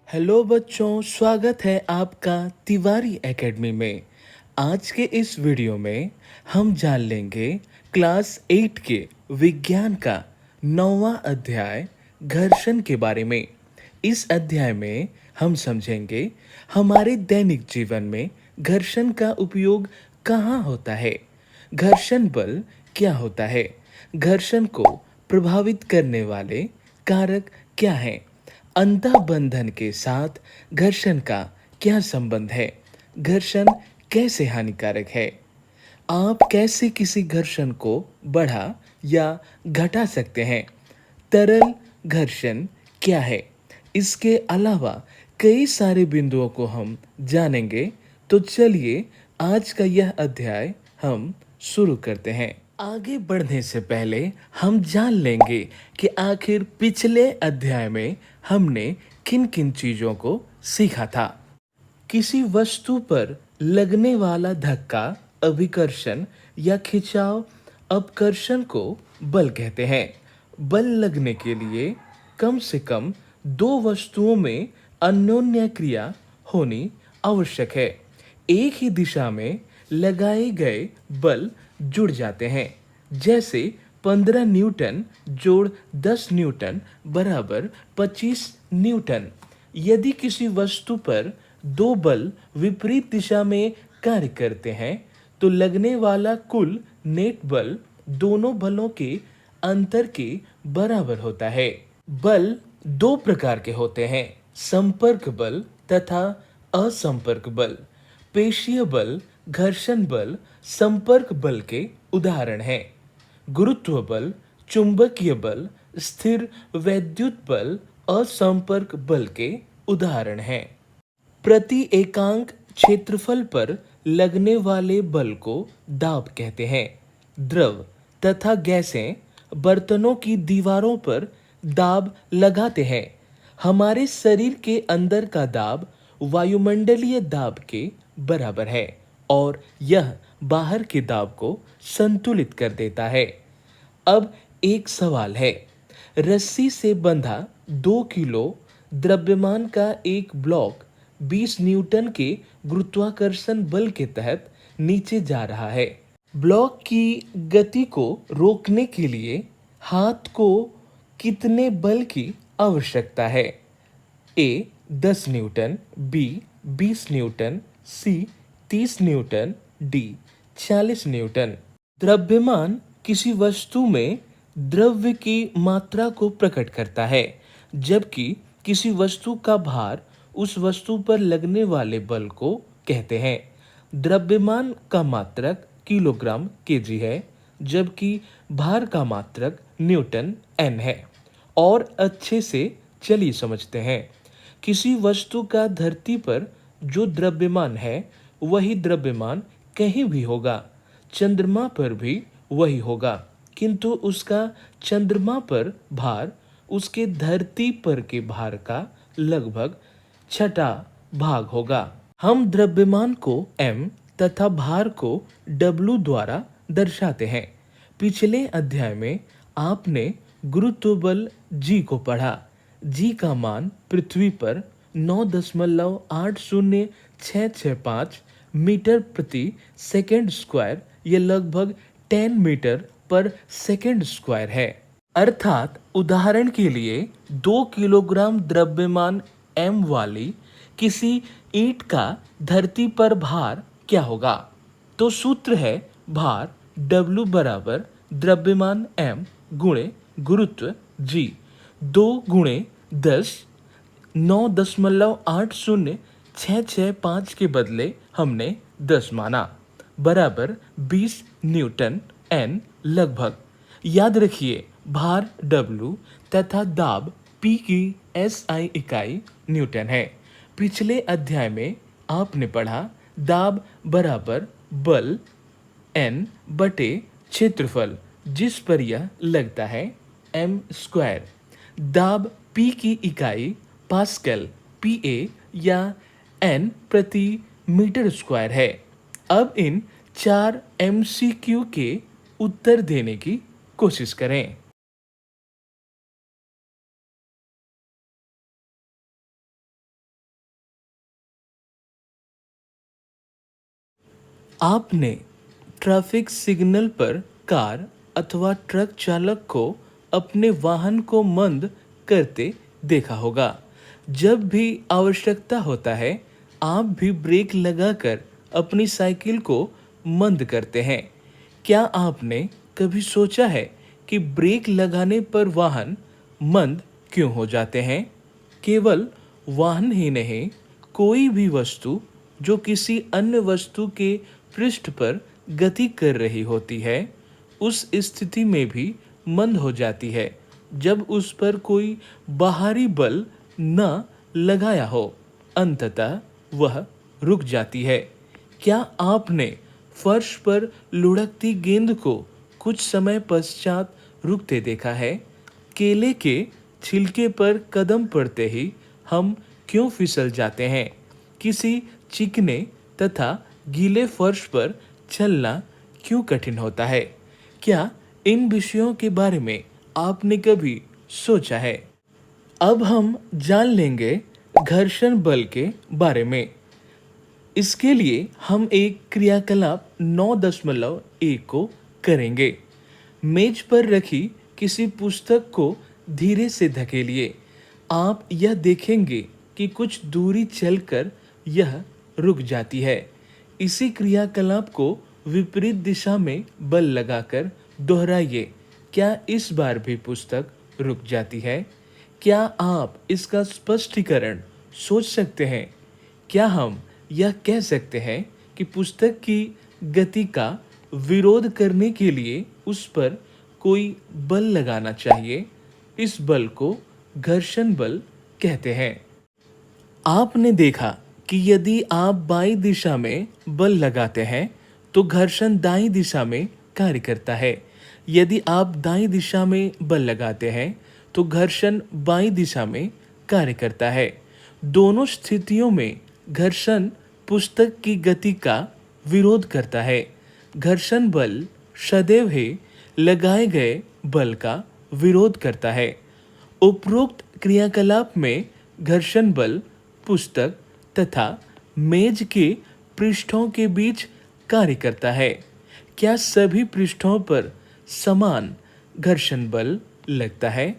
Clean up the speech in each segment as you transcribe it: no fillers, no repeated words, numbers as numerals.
Hello बच्चों, स्वागत है आपका तिवारी एकेडमी में। आज के इस वीडियो में हम जान लेंगे क्लास 8 के विज्ञान का 9वां अध्याय घर्षण के बारे में। इस अध्याय में हम समझेंगे हमारे दैनिक जीवन में घर्षण का उपयोग कहाँ होता है, घर्षण बल क्या होता है, घर्षण को प्रभावित करने वाले कारक क्या हैं, अंतः बंधन के साथ घर्षण का क्या संबंध है, घर्षण कैसे हानिकारक है, आप कैसे किसी घर्षण को बढ़ा या घटा सकते हैं, तरल घर्षण क्या है। इसके अलावा कई सारे बिंदुओं को हम जानेंगे। तो चलिए आज का यह अध्याय हम शुरू करते हैं। आगे बढ़ने से पहले हम जान लेंगे कि आखिर पिछले अध्याय में हमने किन किन चीजों को सीखा था। किसी वस्तु पर लगने वाला धक्का अभिकर्षण या खिंचाव अपकर्षण को बल कहते हैं। बल लगने के लिए कम से कम दो वस्तुओं में अन्योन्य क्रिया होनी आवश्यक है। एक ही दिशा में लगाए गए बल जुड़ जाते हैं, जैसे 15 न्यूटन जोड़ 10 न्यूटन बराबर 25 न्यूटन। यदि किसी वस्तु पर दो बल विपरीत दिशा में कार्य करते हैं तो लगने वाला कुल नेट बल दोनों बलों के अंतर के बराबर होता है। बल दो प्रकार के होते हैं, संपर्क बल तथा असंपर्क बल। पेशीय बल, घर्षण बल संपर्क बल के उदाहरण हैं। गुरुत्व बल, चुंबकीय बल, स्थिर वैद्युत बल असंपर्क बल के उदाहरण हैं। प्रति एकांक क्षेत्रफल पर लगने वाले बल को दाब कहते हैं। द्रव तथा गैसें बर्तनों की दीवारों पर दाब लगाते हैं। हमारे शरीर के अंदर का दाब वायुमंडलीय दाब के बराबर है और यह बाहर के दाब को संतुलित कर देता है। अब एक सवाल है, रस्सी से बंधा 2 किलो द्रव्यमान का एक ब्लॉक 20 न्यूटन के गुरुत्वाकर्षण बल के तहत नीचे जा रहा है। ब्लॉक की गति को रोकने के लिए हाथ को कितने बल की आवश्यकता है? ए 10 न्यूटन, बी 20 न्यूटन, सी 30 न्यूटन, डी 40 न्यूटन। द्रव्यमान किसी वस्तु में द्रव्य की मात्रा को प्रकट करता है, जबकि किसी वस्तु का भार उस वस्तु पर लगने वाले बल को कहते हैं। द्रव्यमान का मात्रक किलोग्राम केजी है, जबकि भार का मात्रक न्यूटन एन है। और अच्छे से चलिए समझते हैं। किसी वस्तु का धरती पर जो द्रव्यमान है वही द्रव्यमान कहीं भी होगा, चंद्रमा पर भी वही होगा, किंतु उसका चंद्रमा पर भार उसके धरती पर के भार का लगभग छठा भाग होगा। हम द्रव्यमान को m तथा भार को w द्वारा दर्शाते हैं। पिछले अध्याय में आपने गुरुत्व बल g को पढ़ा। g का मान पृथ्वी पर 9.80665 मीटर प्रति सेकंड स्क्वायर या लगभग 10 मीटर पर सेकंड स्क्वायर है। अर्थात उदाहरण के लिए 2 किलोग्राम द्रव्यमान m वाली किसी ईंट का धरती पर भार क्या होगा? तो सूत्र है भार W बराबर द्रव्यमान m गुणे गुरुत्व g। 2 गुणे 10 9.80665 के बदले हमने 10 माना, बराबर 20 न्यूटन n लगभग। याद रखिए भार W तथा दाब P की SI इकाई न्यूटन है। पिछले अध्याय में आपने पढ़ा दाब बराबर बल N बटे क्षेत्रफल जिस पर यह लगता है m स्क्वायर। दाब P की इकाई पास्कल PA या N प्रति मीटर स्क्वायर है। अब इन 4 MCQ के उत्तर देने की कोशिश करें। आपने ट्रैफिक सिग्नल पर कार अथवा ट्रक चालक को अपने वाहन को मंद करते देखा होगा। जब भी आवश्यकता होता है, आप भी ब्रेक लगाकर अपनी साइकिल को मंद करते हैं। क्या आपने कभी सोचा है कि ब्रेक लगाने पर वाहन मंद क्यों हो जाते हैं? केवल वाहन ही नहीं, कोई भी वस्तु जो किसी अन्य वस्तु के पृष्ठ पर गति कर रही होती है, उस स्थिति में भी मंद हो जाती है जब उस पर कोई बाहरी बल न लगाया हो। अंततः वह रुक जाती है। क्या आपने फर्श पर लुढ़कती गेंद को कुछ समय पश्चात रुकते देखा है? केले के छिलके पर कदम पड़ते ही हम क्यों फिसल जाते हैं? किसी चिकने तथा गीले फर्श पर चलना क्यों कठिन होता है? क्या इन विषयों के बारे में आपने कभी सोचा है? अब हम जान लेंगे घर्षण बल के बारे में। इसके लिए हम एक क्रियाकलाप 9.1 को करेंगे। मेज पर रखी किसी पुस्तक को धीरे से धकेलिए। आप यह देखेंगे कि कुछ दूरी चलकर यह रुक जाती है। इसी क्रियाकलाप को विपरीत दिशा में बल लगाकर दोहराइए। क्या इस बार भी पुस्तक रुक जाती है? क्या आप इसका स्पष्टीकरण सोच सकते हैं? क्या हम यह कह सकते हैं कि पुस्तक की गति का विरोध करने के लिए उस पर कोई बल लगाना चाहिए? इस बल को घर्षण बल कहते हैं। आपने देखा कि यदि आप बाईं दिशा में बल लगाते हैं तो घर्षण दाईं दिशा में कार्य करता है। यदि आप दाईं दिशा में बल लगाते हैं तो घर्षण बाईं दिशा में कार्य करता है। दोनों स्थितियों में घर्षण पुस्तक की गति का विरोध करता है। घर्षण बल सदैव ही लगाए गए बल का विरोध करता है। उपरोक्त क्रियाकलाप में घर्षण बल पुस्तक तथा मेज के पृष्ठों के बीच कार्य करता है। क्या सभी पृष्ठों पर समान घर्षण बल लगता है?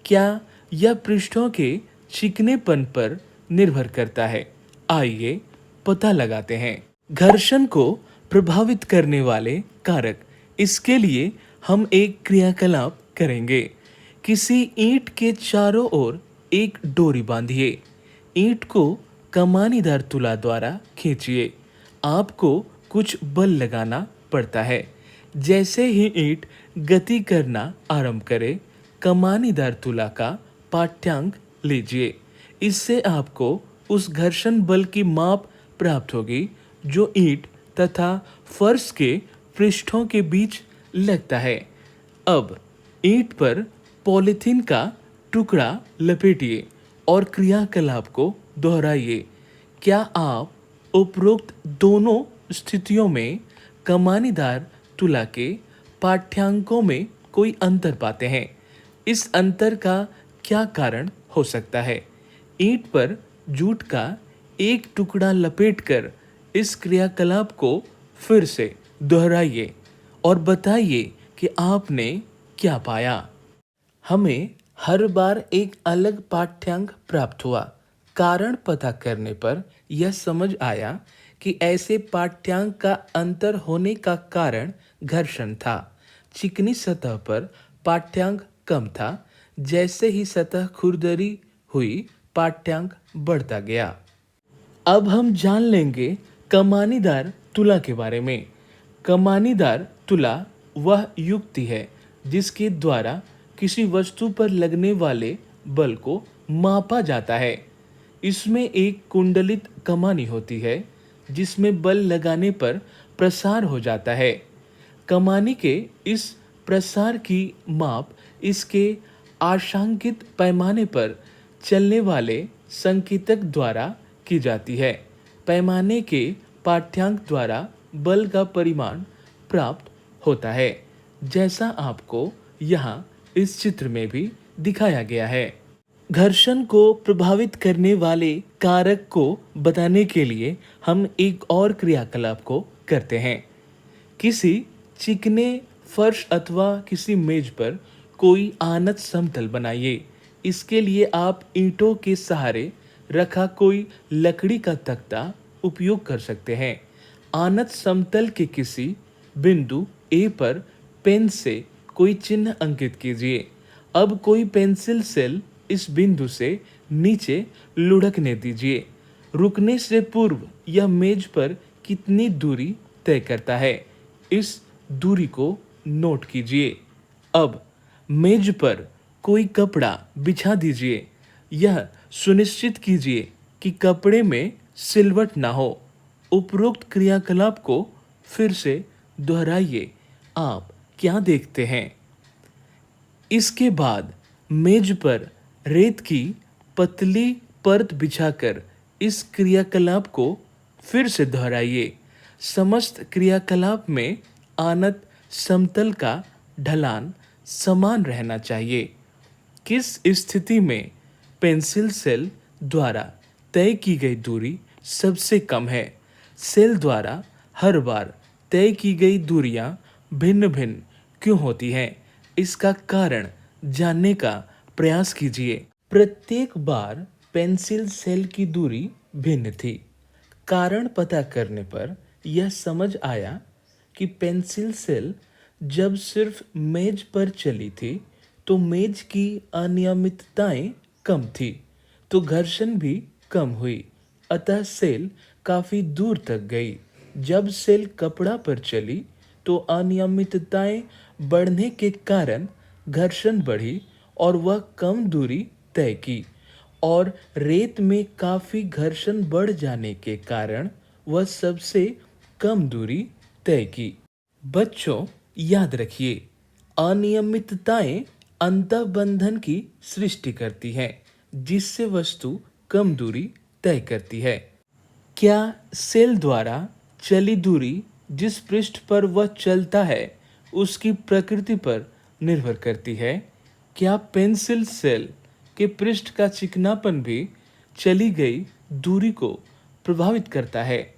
क्या यह पृष्ठों के चिकनेपन पर निर्भर करता है? आइए पता लगाते हैं। घर्षण को प्रभावित करने वाले कारक। इसके लिए हम एक क्रियाकलाप करेंगे। किसी ईंट के चारों ओर एक डोरी बांधिए। ईंट को कमानीदार तुला द्वारा खींचिए। आपको कुछ बल लगाना पड़ता है। जैसे ही ईंट गति करना आरंभ करे, कमानीदार तुला का पाठ्यांक लीजिए। इससे आपको उस घर्षण बल की माप प्राप्त होगी जो ईंट तथा फर्श के पृष्ठों के बीच लगता है। अब ईंट पर पॉलीथीन का टुकड़ा लपेटिए और क्रियाकलाप को दोहराइए। क्या आप उपरोक्त दोनों स्थितियों में कमानीदार तुला के पाठ्यांकों में कोई अंतर पाते हैं? इस अंतर का क्या कारण हो सकता है? ईंट पर जूट का एक टुकड़ा लपेटकर इस क्रियाकलाप को फिर से दोहराइए और बताइए कि आपने क्या पाया। हमें हर बार एक अलग पाठ्यांक प्राप्त हुआ। कारण पता करने पर यह समझ आया कि ऐसे पाठ्यांक का अंतर होने का कारण घर्षण था। चिकनी सतह पर पाठ्यांक कम था। जैसे ही सतह खुरदरी हुई, पाठ्यांक बढ़ता गया। अब हम जान लेंगे कमानीदार तुला के बारे में। कमानीदार तुला वह युक्ति है जिसके द्वारा किसी वस्तु पर लगने वाले बल को मापा जाता है। इसमें एक कुंडलित कमानी होती है जिसमें बल लगाने पर प्रसार हो जाता है। कमानी के इस प्रसार की माप इसके आशांकित पैमाने पर चलने वाले संकेतक द्वारा की जाती है। पैमाने के पाठ्यांक द्वारा बल का परिमाण प्राप्त होता है, जैसा आपको यहाँ इस चित्र में भी दिखाया गया है। घर्षण को प्रभावित करने वाले कारक को बताने के लिए हम एक और क्रियाकलाप को करते हैं। किसी चिकने फर्श अथवा किसी मेज पर कोई आनत समतल बनाइए। इसके लिए आप ईंटों के सहारे रखा कोई लकड़ी का तख्ता उपयोग कर सकते हैं। आनत समतल के किसी बिंदु ए पर पेन से कोई चिन्ह अंकित कीजिए। अब कोई पेंसिल सेल इस बिंदु से नीचे लुढ़कने दीजिए। रुकने से पूर्व यह मेज पर कितनी दूरी तय करता है, इस दूरी को नोट कीजिए। अब मेज पर कोई कपड़ा बिछा दीजिए। यह सुनिश्चित कीजिए कि कपड़े में सिलवट ना हो। उपरोक्त क्रियाकलाप को फिर से दोहराइए। आप क्या देखते हैं? इसके बाद मेज पर रेत की पतली परत बिछाकर इस क्रियाकलाप को फिर से दोहराइए। समस्त क्रियाकलाप में आनत समतल का ढलान समान रहना चाहिए। किस स्थिति में पेंसिल सेल द्वारा तय की गई दूरी सबसे कम है? सेल द्वारा हर बार तय की गई दूरियां भिन्न भिन्न क्यों होती हैं? इसका कारण जानने का प्रयास कीजिए। प्रत्येक बार पेंसिल सेल की दूरी भिन्न थी। कारण पता करने पर यह समझ आया कि पेंसिल सेल जब सिर्फ मेज पर चली थी तो मेज की अनियमितताएं कम थी, तो घर्षण भी कम हुई। अतः सेल काफी दूर तक गई। जब सेल कपड़ा पर चली तो अनियमितताएं बढ़ने के कारण घर्षण बढ़ी और वह कम दूरी तय की, और रेत में काफी घर्षण बढ़ जाने के कारण वह सबसे कम दूरी तय की। बच्चों, याद रखिए, अनियमितताएं अंतःबंधन की सृष्टि करती हैं, जिससे वस्तु कम दूरी तय करती है। क्या सेल द्वारा चली दूरी जिस पृष्ठ पर वह चलता है उसकी प्रकृति पर निर्भर करती है? क्या पेंसिल सेल के पृष्ठ का चिकनापन भी चली गई दूरी को प्रभावित करता है?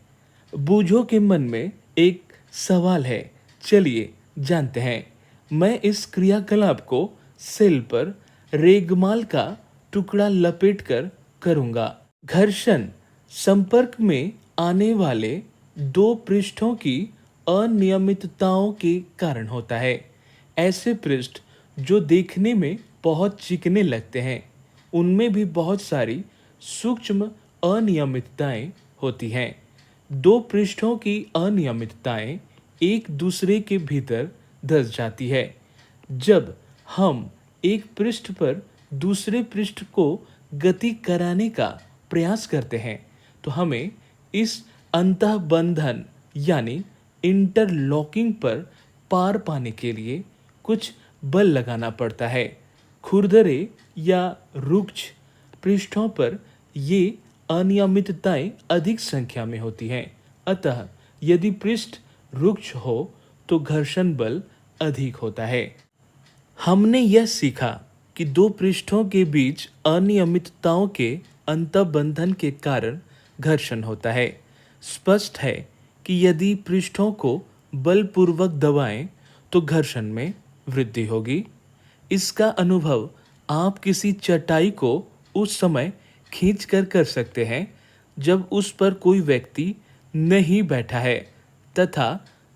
बूझों के मन में एक सवाल है, चलिए जानते हैं। मैं इस क्रियाकलाप को सेल पर रेगमाल का टुकड़ा लपेटकर करूंगा। घर्षण संपर्क में आने वाले दो पृष्ठों की अनियमितताओं के कारण होता है। ऐसे पृष्ठ जो देखने में बहुत चिकने लगते हैं, उनमें भी बहुत सारी सूक्ष्म अनियमितताएं होती हैं। दो पृष्ठों की अनियमितताएं एक दूसरे के भीतर धंस जाती है। जब हम एक पृष्ठ पर दूसरे पृष्ठ को गति कराने का प्रयास करते हैं तो हमें इस अंतःबंधन यानी इंटरलॉकिंग पर पार पाने के लिए कुछ बल लगाना पड़ता है। खुरदरे या रुक्ष पृष्ठों पर ये अनियमितताएं अधिक संख्या में होती हैं। अतः यदि पृष्ठ रुक्ष हो तो घर्षण बल अधिक होता है। हमने यह सीखा कि दो पृष्ठों के बीच अनियमितताओं के अंतःबंधन के कारण घर्षण होता है। स्पष्ट है कि यदि पृष्ठों को बलपूर्वक दबाएं तो घर्षण में वृद्धि होगी। इसका अनुभव आप किसी चटाई को उस समय खींचकर कर सकते हैं जब उस पर कोई व्यक्ति नहीं बैठा है तथा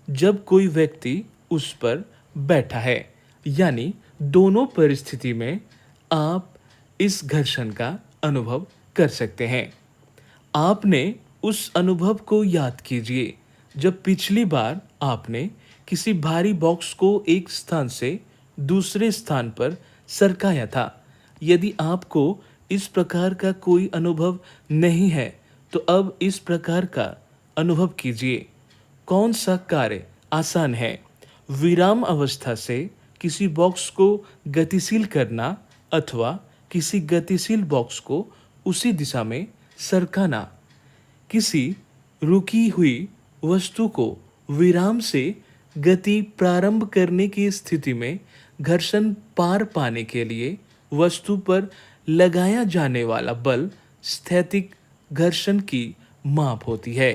जब कोई व्यक्ति उस पर बैठा है, यानी दोनों परिस्थिति में आप इस घर्षण का अनुभव कर सकते हैं। आपने उस अनुभव को याद कीजिए जब पिछली बार आपने किसी भारी बॉक्स को एक स्थान से दूसरे स्थान पर सरकाया था। यदि आपको इस प्रकार का कोई अनुभव नहीं है तो अब इस प्रकार का अनुभव कीजिए। कौन सा कार्य आसान है? विराम अवस्था से किसी बॉक्स को गतिशील करना अथवा किसी गतिशील बॉक्स को उसी दिशा में सरकाना। किसी रुकी हुई वस्तु को विराम से गति प्रारंभ करने की स्थिति में घर्षण पार पाने के लिए वस्तु पर लगाया जाने वाला बल स्थैतिक घर्षण की माप होती है।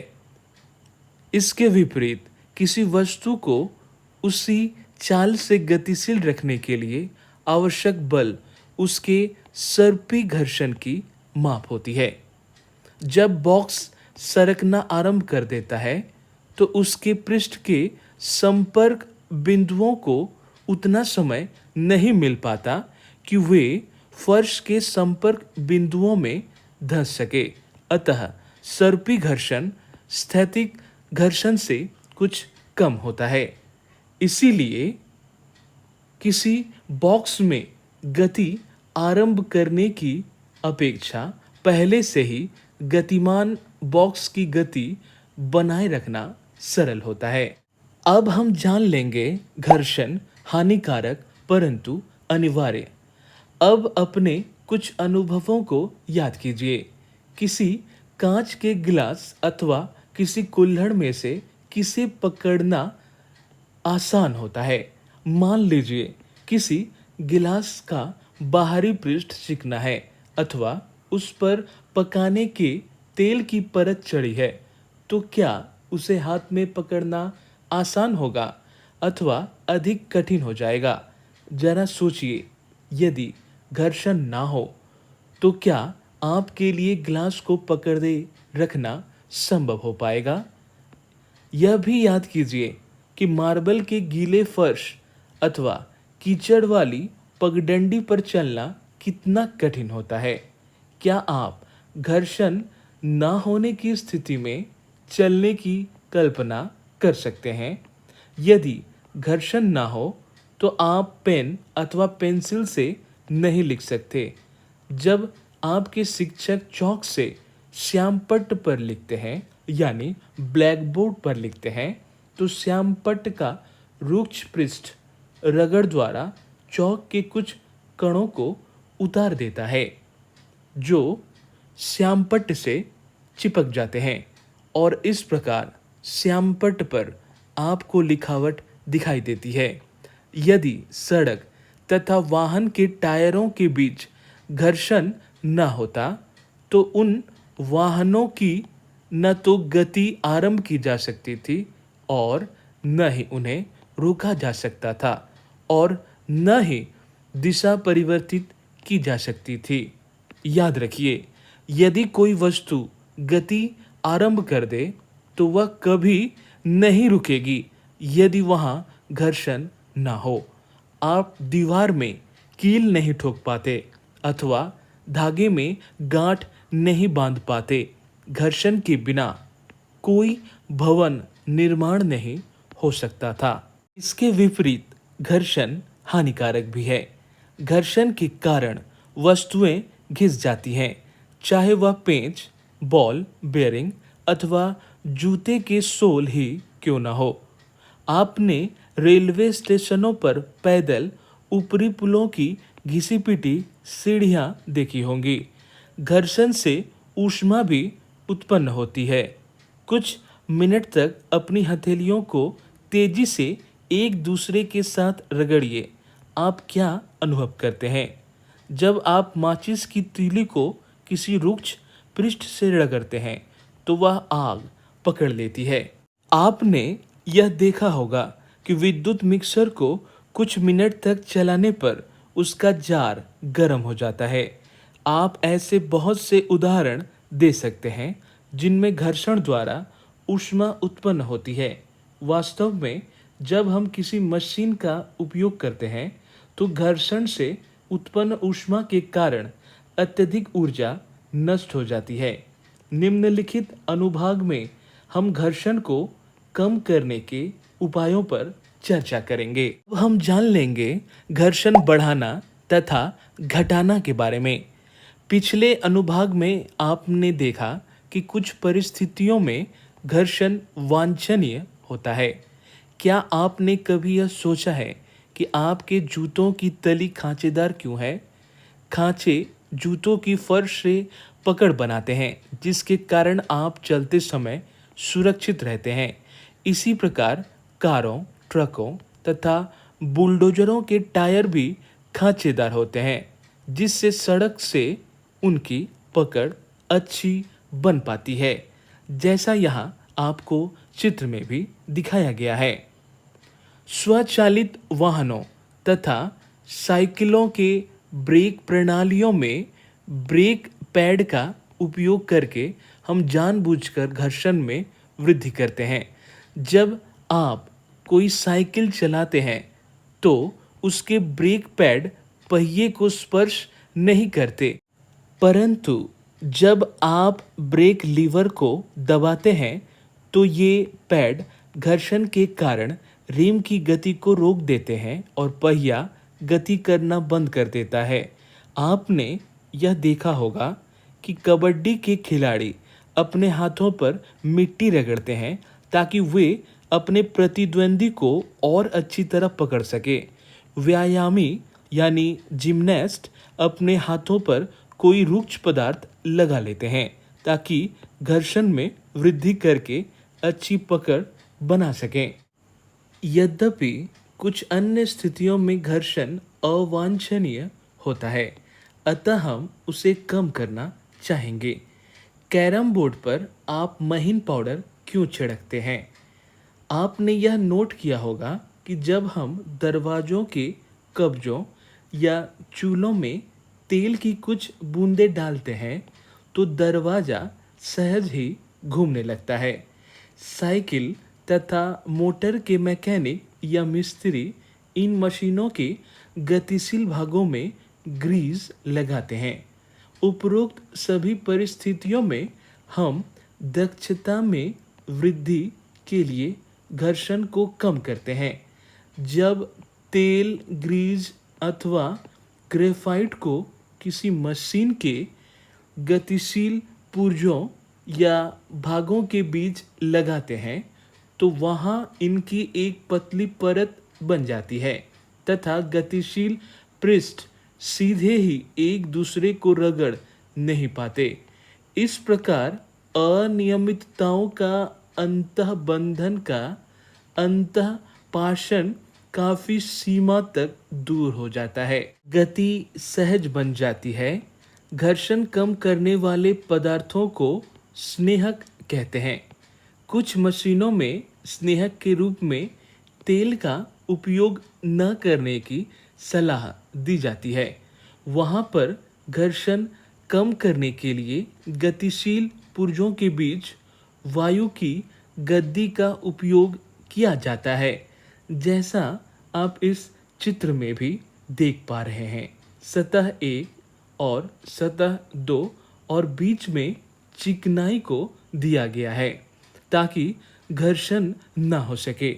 इसके विपरीत किसी वस्तु को उसी चाल से गतिशील रखने के लिए आवश्यक बल उसके सर्पी घर्षण की माप होती है। जब बॉक्स सरकना आरंभ कर देता है तो उसके पृष्ठ के संपर्क बिंदुओं को उतना समय नहीं मिल पाता कि वे फर्श के संपर्क बिंदुओं में धंस सके। अतः सर्पी घर्षण स्थैतिक घर्षण से कुछ कम होता है। इसीलिए किसी बॉक्स में गति आरंभ करने की अपेक्षा पहले से ही गतिमान बॉक्स की गति बनाए रखना सरल होता है। अब हम जान लेंगे घर्षण हानिकारक परंतु अनिवार्य। अब अपने कुछ अनुभवों को याद कीजिए। किसी कांच के गिलास अथवा किसी कुल्हड़ में से किसे पकड़ना आसान होता है। मान लीजिए किसी गिलास का बाहरी पृष्ठ चिकना है अथवा उस पर पकाने के तेल की परत चढ़ी है, तो क्या उसे हाथ में पकड़ना आसान होगा अथवा अधिक कठिन हो जाएगा? जरा सोचिए, यदि घर्षण ना हो तो क्या आपके लिए गिलास को पकड़े रखना संभव हो पाएगा? यह भी याद कीजिए कि मार्बल के गीले फर्श अथवा कीचड़ वाली पगडंडी पर चलना कितना कठिन होता है। क्या आप घर्षण ना होने की स्थिति में चलने की कल्पना कर सकते हैं? यदि घर्षण ना हो तो आप पेन अथवा पेंसिल से नहीं लिख सकते। जब आपके शिक्षक चौक से श्यामपट्ट पर लिखते हैं यानी ब्लैक बोर्ड पर लिखते हैं, तो श्यामपट्ट का रुक्ष पृष्ठ रगड़ द्वारा चौक के कुछ कणों को उतार देता है जो श्यामपट्ट से चिपक जाते हैं और इस प्रकार श्यामपट्ट पर आपको लिखावट दिखाई देती है। यदि सड़क तथा वाहन के टायरों के बीच घर्षण न होता तो उन वाहनों की न तो गति आरंभ की जा सकती थी और न ही उन्हें रोका जा सकता था और न ही दिशा परिवर्तित की जा सकती थी। याद रखिए, यदि कोई वस्तु गति आरंभ कर दे तो वह कभी नहीं रुकेगी यदि वहाँ घर्षण ना हो। आप दीवार में कील नहीं ठोक पाते अथवा धागे में गांठ नहीं बांध पाते। घर्षण के बिना कोई भवन निर्माण नहीं हो सकता था। इसके विपरीत घर्षण हानिकारक भी है। घर्षण के कारण वस्तुएं घिस जाती हैं, चाहे वह पेंच, बॉल बेयरिंग अथवा जूते के सोल ही क्यों ना हो। आपने रेलवे स्टेशनों पर पैदल ऊपरी पुलों की घिसी पिटी सीढ़ियां देखी होंगी। घर्षण से ऊष्मा भी उत्पन्न होती है। कुछ मिनट तक अपनी हथेलियों को तेजी से एक दूसरे के साथ रगड़िए। आप क्या अनुभव करते हैं? जब आप माचिस की तीली को किसी रुक्ष पृष्ठ से रगड़ते हैं तो वह आग पकड़ लेती है। आपने यह देखा होगा कि विद्युत मिक्सर को कुछ मिनट तक चलाने पर उसका जार गर्म हो जाता है। आप ऐसे बहुत से उदाहरण दे सकते हैं जिनमें घर्षण द्वारा ऊष्मा उत्पन्न होती है। वास्तव में जब हम किसी मशीन का उपयोग करते हैं तो घर्षण से उत्पन्न ऊष्मा के कारण अत्यधिक ऊर्जा नष्ट हो जाती है। निम्नलिखित अनुभाग में हम घर्षण को कम करने के उपायों पर चर्चा करेंगे। अब हम जान लेंगे घर्षण बढ़ाना तथा घटाना के बारे में। पिछले अनुभाग में आपने देखा कि कुछ परिस्थितियों में घर्षण वांछनीय होता है। क्या आपने कभी यह सोचा है कि आपके जूतों की तली खांचेदार क्यों है? खांचे जूतों की फर्श से पकड़ बनाते हैं जिसके कारण आप चलते समय सुरक्षित रहते हैं। इसी प्रकार कारों, ट्रकों तथा बुलडोजरों के टायर भी खांचेदार होते हैं जिससे सड़क से उनकी पकड़ अच्छी बन पाती है। जैसा यहाँ आपको चित्र में भी दिखाया गया है। स्वचालित वाहनों तथा साइकिलों के ब्रेक प्रणालियों में ब्रेक पैड का उपयोग करके हम जानबूझकर घर्षण में वृद्धि करते हैं। जब आप कोई साइकिल चलाते हैं तो उसके ब्रेक पैड पहिए को स्पर्श नहीं करते, परंतु जब आप ब्रेक लीवर को दबाते हैं तो ये पैड घर्षण के कारण रिम की गति को रोक देते हैं और पहिया गति करना बंद कर देता है। आपने यह देखा होगा कि कबड्डी के खिलाड़ी अपने हाथों पर मिट्टी रगड़ते हैं ताकि वे अपने प्रतिद्वंदी को और अच्छी तरह पकड़ सके। व्यायामी यानी जिम्नास्ट अपने हाथों पर कोई रुक्ष पदार्थ लगा लेते हैं ताकि घर्षण में वृद्धि करके अच्छी पकड़ बना सकें। यद्यपि कुछ अन्य स्थितियों में घर्षण अवांछनीय होता है, अतः हम उसे कम करना चाहेंगे। कैरम बोर्ड पर आप महीन पाउडर क्यों छिड़कते हैं? आपने यह नोट किया होगा कि जब हम दरवाजों के कब्जों या चूल्हों में तेल की कुछ बूंदें डालते हैं तो दरवाज़ा सहज ही घूमने लगता है। साइकिल तथा मोटर के मैकेनिक या मिस्त्री इन मशीनों के गतिशील भागों में ग्रीस लगाते हैं। उपरोक्त सभी परिस्थितियों में हम दक्षता में वृद्धि के लिए घर्षण को कम करते हैं। जब तेल, ग्रीस अथवा ग्रेफाइट को किसी मशीन के गतिशील पुर्जों या भागों के बीच लगाते हैं तो वहाँ इनकी एक पतली परत बन जाती है तथा गतिशील पृष्ठ सीधे ही एक दूसरे को रगड़ नहीं पाते। इस प्रकार अनियमितताओं का अंतःबंधन का अंतःपाषण काफी सीमा तक दूर हो जाता है। गति सहज बन जाती है। घर्षण कम करने वाले पदार्थों को स्नेहक कहते हैं। कुछ मशीनों में स्नेहक के रूप में तेल का उपयोग न करने की सलाह दी जाती है। वहाँ पर घर्षण कम करने के लिए गतिशील पुर्जों के बीच वायु की गद्दी का उपयोग किया जाता है, जैसा आप इस चित्र में भी देख पा रहे हैं। सतह 1 और सतह 2 और बीच में चिकनाई को दिया गया है ताकि घर्षण न हो सके।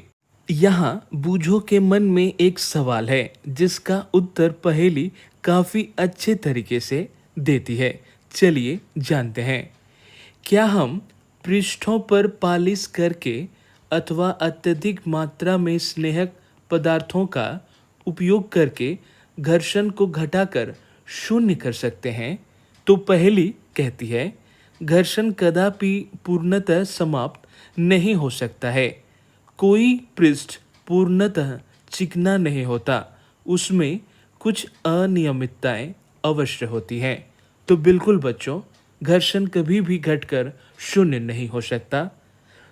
यहाँ बूझो के मन में एक सवाल है जिसका उत्तर पहेली काफी अच्छे तरीके से देती है। चलिए जानते हैं। क्या हम पृष्ठों पर पालिश करके अथवा अत्यधिक मात्रा में स्नेहक पदार्थों का उपयोग करके घर्षण को घटाकर शून्य कर सकते हैं? तो पहेली कहती है, घर्षण कदापि पूर्णतः समाप्त नहीं हो सकता है। कोई पृष्ठ पूर्णतः चिकना नहीं होता, उसमें कुछ अनियमितताएं अवश्य होती हैं। तो बिल्कुल बच्चों, घर्षण कभी भी घटकर शून्य नहीं हो सकता।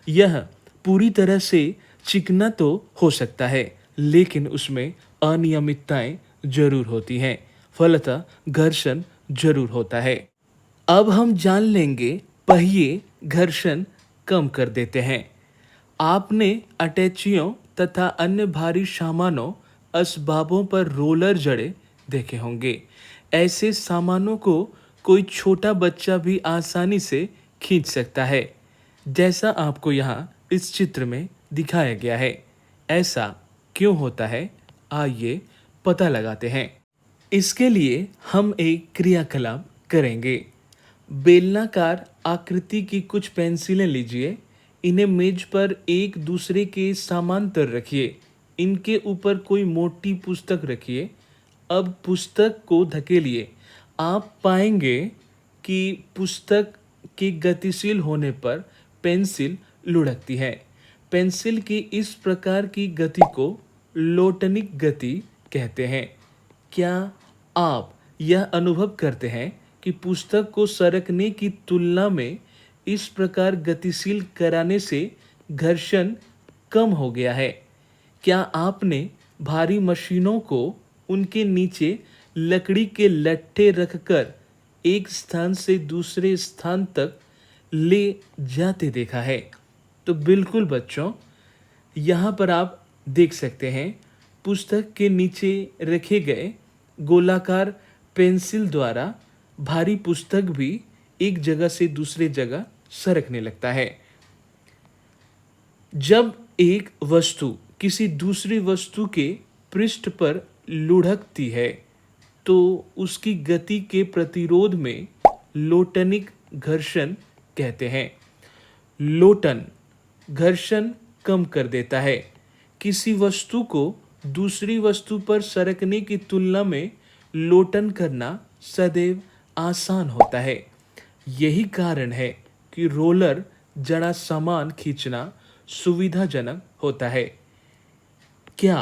यह पूरी तरह से चिकना तो हो सकता है, लेकिन उसमें अनियमितताएं जरूर होती हैं। फलतः घर्षण जरूर होता है। अब हम जान लेंगे पहिए घर्षण कम कर देते हैं। आपने अटैचियों तथा अन्य भारी सामानों असबाबों पर रोलर जड़े देखे होंगे। ऐसे सामानों को कोई छोटा बच्चा भी आसानी से खींच सकता है, जैसा आपको यहाँ इस चित्र में दिखाया गया है। ऐसा क्यों होता है, आइए पता लगाते हैं। इसके लिए हम एक क्रियाकलाप करेंगे। बेलनाकार आकृति की कुछ पेंसिलें लीजिए। इन्हें मेज पर एक दूसरे के समांतर रखिए। इनके ऊपर कोई मोटी पुस्तक रखिए। अब पुस्तक को धकेलिए। आप पाएंगे कि पुस्तक के गतिशील होने पर पेंसिल लुढ़कती है। पेंसिल की इस प्रकार की गति को लोटनिक गति कहते हैं। क्या आप यह अनुभव करते हैं कि पुस्तक को सरकने की तुलना में इस प्रकार गतिशील कराने से घर्षण कम हो गया है। क्या आपने भारी मशीनों को उनके नीचे लकड़ी के लट्ठे रखकर एक स्थान से दूसरे स्थान तक ले जाते देखा है? तो बिल्कुल बच्चों, यहाँ पर आप देख सकते हैं पुस्तक के नीचे रखे गए गोलाकार पेंसिल द्वारा भारी पुस्तक भी एक जगह से दूसरे जगह सरकने लगता है। जब एक वस्तु किसी दूसरी वस्तु के पृष्ठ पर लुढ़कती है तो उसकी गति के प्रतिरोध में लोटनिक घर्षण कहते हैं। लोटन घर्षण कम कर देता है। किसी वस्तु को दूसरी वस्तु पर सरकने की तुलना में लोटन करना सदैव आसान होता है। यही कारण है कि रोलर जड़ा सामान खींचना सुविधाजनक होता है। क्या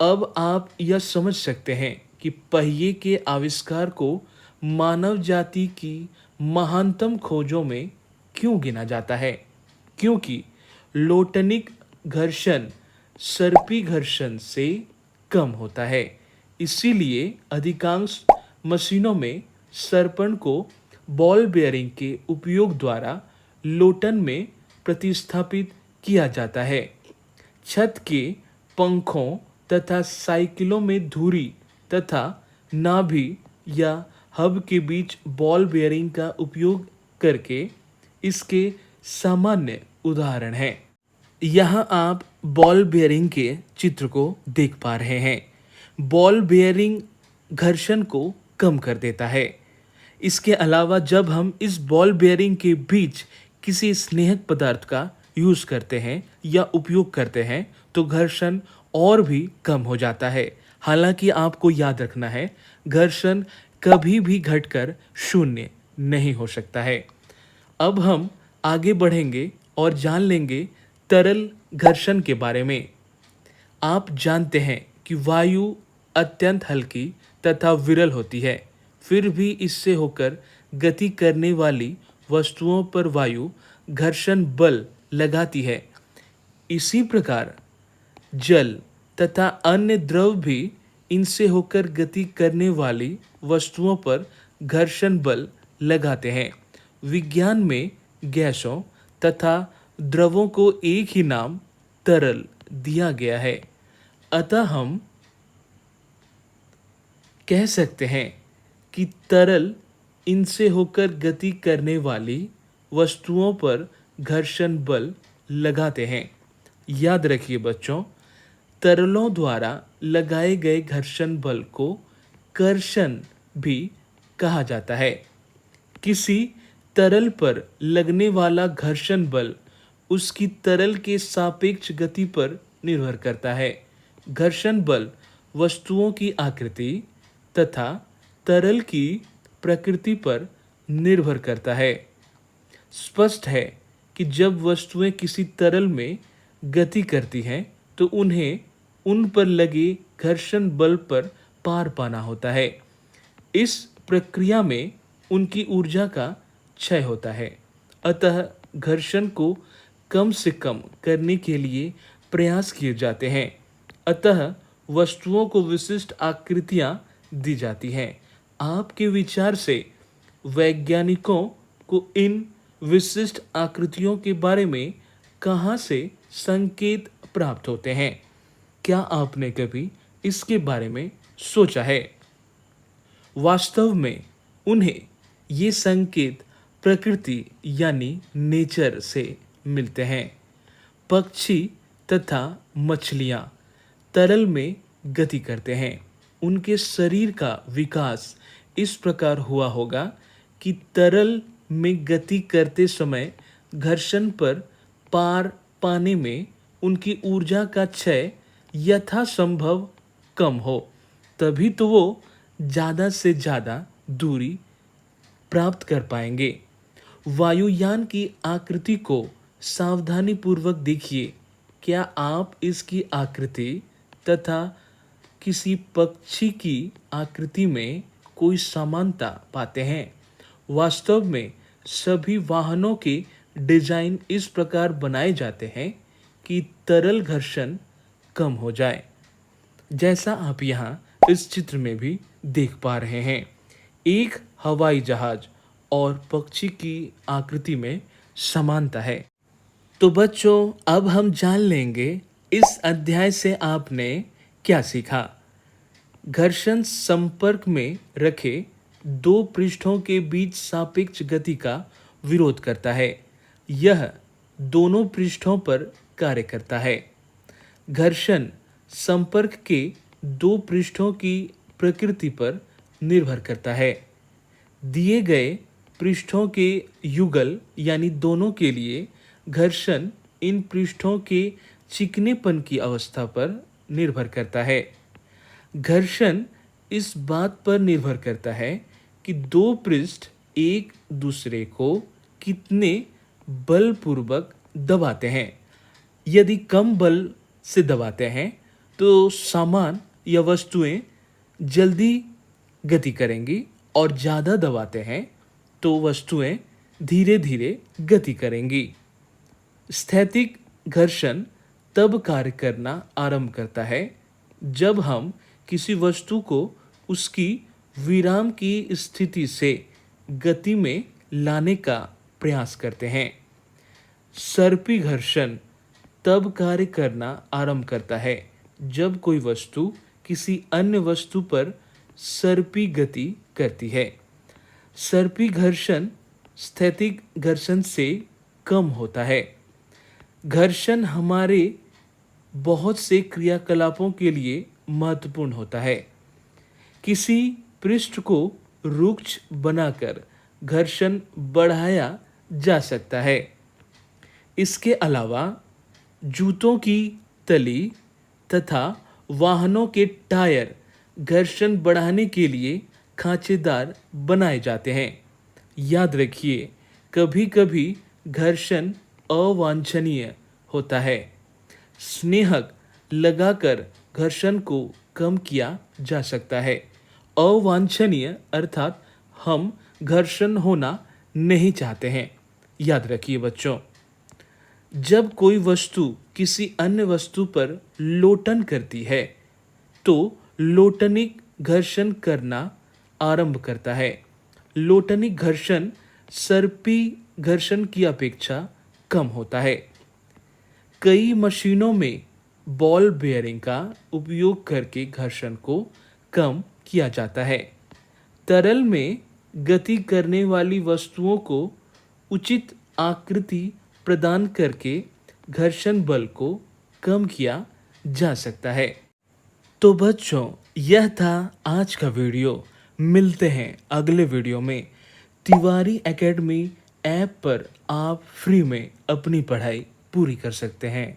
अब आप यह समझ सकते हैं कि पहिए के आविष्कार को मानव जाति की महानतम खोजों में क्यों गिना जाता है? क्योंकि लोटनिक घर्षण सर्पी घर्षण से कम होता है। इसीलिए अधिकांश मशीनों में सर्पण को बॉल बेयरिंग के उपयोग द्वारा लोटन में प्रतिस्थापित किया जाता है। छत के पंखों तथा साइकिलों में धुरी तथा नाभि या हब के बीच बॉल बेयरिंग का उपयोग करके इसके सामान्य उदाहरण हैं। यहाँ आप बॉल बेयरिंग के चित्र को देख पा रहे हैं। बॉल बेयरिंग घर्षण को कम कर देता है। इसके अलावा जब हम इस बॉल बेयरिंग के बीच किसी स्नेहक पदार्थ का यूज़ करते हैं या उपयोग करते हैं तो घर्षण और भी कम हो जाता है। हालांकि आपको याद रखना है, घर्षण कभी भी घटकर शून्य नहीं हो सकता है। अब हम आगे बढ़ेंगे और जान लेंगे तरल घर्षण के बारे में। आप जानते हैं कि वायु अत्यंत हल्की तथा विरल होती है, फिर भी इससे होकर गति करने वाली वस्तुओं पर वायु घर्षण बल लगाती है। इसी प्रकार जल तथा अन्य द्रव भी इनसे होकर गति करने वाली वस्तुओं पर घर्षण बल लगाते हैं। विज्ञान में गैसों तथा द्रवों को एक ही नाम तरल दिया गया है। अतः हम कह सकते हैं कि तरल इनसे होकर गति करने वाली वस्तुओं पर घर्षण बल लगाते हैं। याद रखिए बच्चों, तरलों द्वारा लगाए गए घर्षण बल को कर्षण भी कहा जाता है। किसी तरल पर लगने वाला घर्षण बल उसकी तरल के सापेक्ष गति पर निर्भर करता है। घर्षण बल वस्तुओं की आकृति तथा तरल की प्रकृति पर निर्भर करता है। स्पष्ट है कि जब वस्तुएं किसी तरल में गति करती हैं तो उन्हें उन पर लगे घर्षण बल पर पार पाना होता है। इस प्रक्रिया में उनकी ऊर्जा का क्षय होता है। अतः घर्षण को कम से कम करने के लिए प्रयास किए जाते हैं। अतः वस्तुओं को विशिष्ट आकृतियां दी जाती हैं। आपके विचार से वैज्ञानिकों को इन विशिष्ट आकृतियों के बारे में कहाँ से संकेत प्राप्त होते हैं? क्या आपने कभी इसके बारे में सोचा है? वास्तव में उन्हें ये संकेत प्रकृति यानी नेचर से मिलते हैं। पक्षी तथा मछलियाँ तरल में गति करते हैं। उनके शरीर का विकास इस प्रकार हुआ होगा कि तरल में गति करते समय घर्षण पर पार पाने में उनकी ऊर्जा का क्षय यथासंभव कम हो, तभी तो वो ज़्यादा से ज़्यादा दूरी प्राप्त कर पाएंगे। वायुयान की आकृति को सावधानीपूर्वक देखिए। क्या आप इसकी आकृति तथा किसी पक्षी की आकृति में कोई समानता पाते हैं? वास्तव में सभी वाहनों के डिजाइन इस प्रकार बनाए जाते हैं कि तरल घर्षण कम हो जाए। जैसा आप यहाँ इस चित्र में भी देख पा रहे हैं, एक हवाई जहाज और पक्षी की आकृति में समानता है। तो बच्चों, अब हम जान लेंगे इस अध्याय से आपने क्या सीखा। घर्षण संपर्क में रखे दो पृष्ठों के बीच सापेक्ष गति का विरोध करता है। यह दोनों पृष्ठों पर कार्य करता है। घर्षण संपर्क के दो पृष्ठों की प्रकृति पर निर्भर करता है। दिए गए पृष्ठों के युगल यानी दोनों के लिए घर्षण इन पृष्ठों के चिकनेपन की अवस्था पर निर्भर करता है। घर्षण इस बात पर निर्भर करता है कि दो पृष्ठ एक दूसरे को कितने बलपूर्वक दबाते हैं। यदि कम बल से दबाते हैं तो सामान या वस्तुएं जल्दी गति करेंगी, और ज़्यादा दबाते हैं तो वस्तुएं धीरे धीरे गति करेंगी। स्थैतिक घर्षण तब कार्य करना आरंभ करता है जब हम किसी वस्तु को उसकी विराम की स्थिति से गति में लाने का प्रयास करते हैं। सर्पी घर्षण तब कार्य करना आरंभ करता है जब कोई वस्तु किसी अन्य वस्तु पर सर्पी गति करती है। सर्पी घर्षण स्थैतिक घर्षण से कम होता है। घर्षण हमारे बहुत से क्रियाकलापों के लिए महत्वपूर्ण होता है। किसी पृष्ठ को रुक्ष बनाकर घर्षण बढ़ाया जा सकता है। इसके अलावा जूतों की तली तथा वाहनों के टायर घर्षण बढ़ाने के लिए खांचेदार बनाए जाते हैं। याद रखिए, कभी कभी घर्षण अवांछनीय होता है। स्नेहक लगाकर घर्षण को कम किया जा सकता है। अवांछनीय अर्थात हम घर्षण होना नहीं चाहते हैं। याद रखिए बच्चों, जब कोई वस्तु किसी अन्य वस्तु पर लोटन करती है तो लोटनिक घर्षण करना आरंभ करता है। लोटनिक घर्षण सर्पी घर्षण की अपेक्षा कम होता है। कई मशीनों में बॉल बेयरिंग का उपयोग करके घर्षण को कम किया जाता है। तरल में गति करने वाली वस्तुओं को उचित आकृति प्रदान करके घर्षण बल को कम किया जा सकता है। तो बच्चों, यह था आज का वीडियो। मिलते हैं अगले वीडियो में। तिवारी एकेडमी ऐप पर आप फ्री में अपनी पढ़ाई पूरी कर सकते हैं।